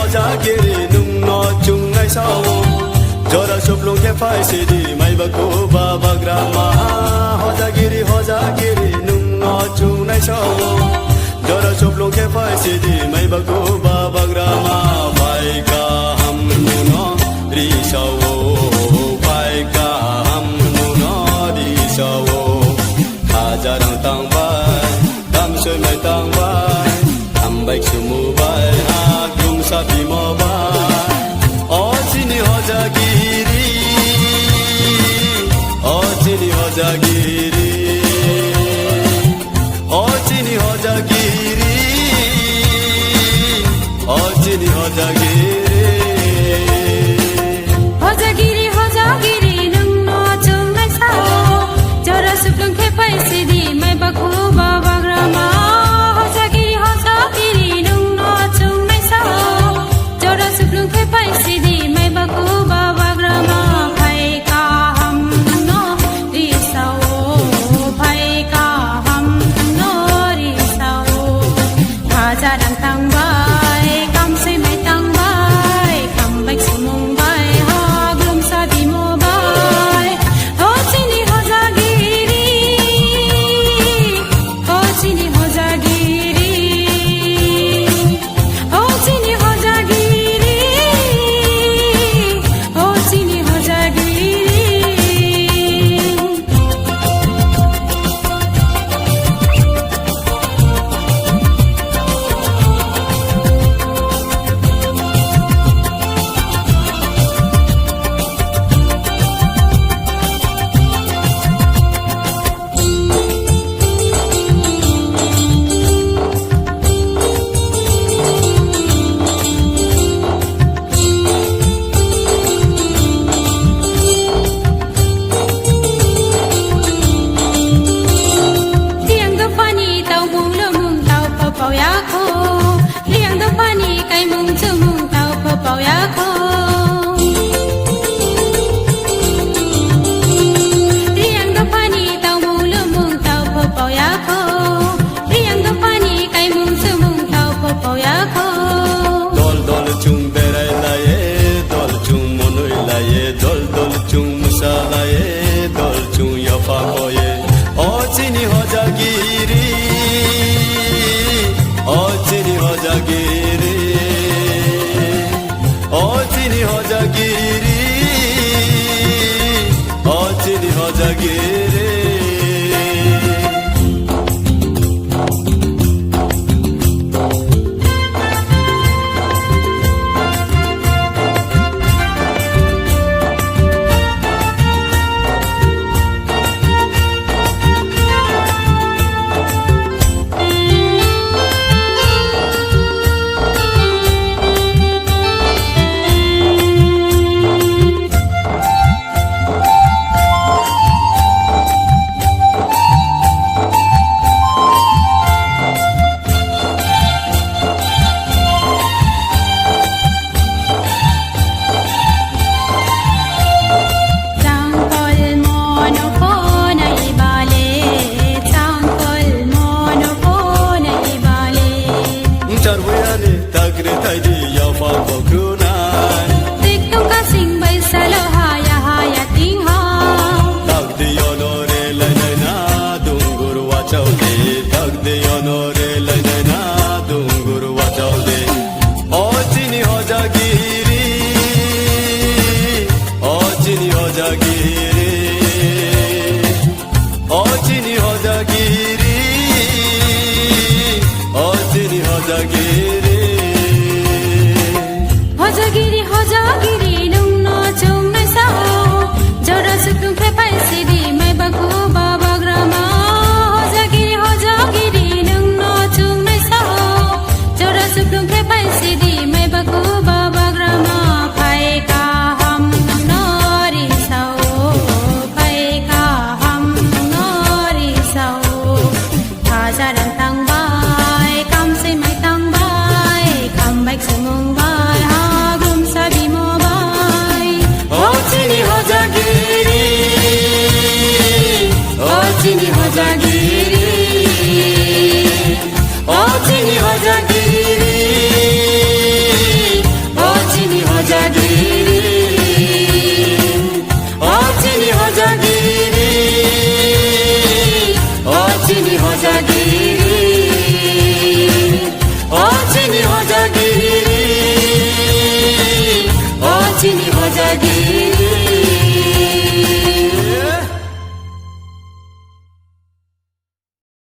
hojagiri nung no chung nai sao jora soplong ke phai sidi mai ba ko baba grama hojagiri nung no chung nai sao jora soplong ke phai sidi mai ba ko baba grama bai ka ham no ri sao bai ka ham no ri sao hajarang tang bai tam soi mai tang bai am bai sumu bai agung sabi mo bai ochini hojagiri ochini hojagiri ochini hojagiri ochini hojagiri hojagiri nung no chung nai sao jora suplung ke pai sidi mai ba ko baba grama hojagiri nung no chung nai sao jora suplung ke pai sidi mai ba ko baba grama phai ka ham no ri sao phai ka ham no ri sao haja dang tang bai kam se mai tang bai kam bai sumung bai ha glum sa bi mo bai ochini hojagiri ochini hojagiri ochini hojagiri ochini hojagiri liang da pani tau mung lo mung tau pa pau ya kho liang da pani kai mung chu mung tau pa pau ya kho liang da pani tau mung lo mung tau pa pau ya kho liang da pani kai mung chu mung tau pa pau ya kho dol dol chung berai laye dol chung monoi laye dol dol chung musa laye dol chung yafa koye ochini hojagiri ochini hojagiri ochini hojagiri ochini hojagiri hojagi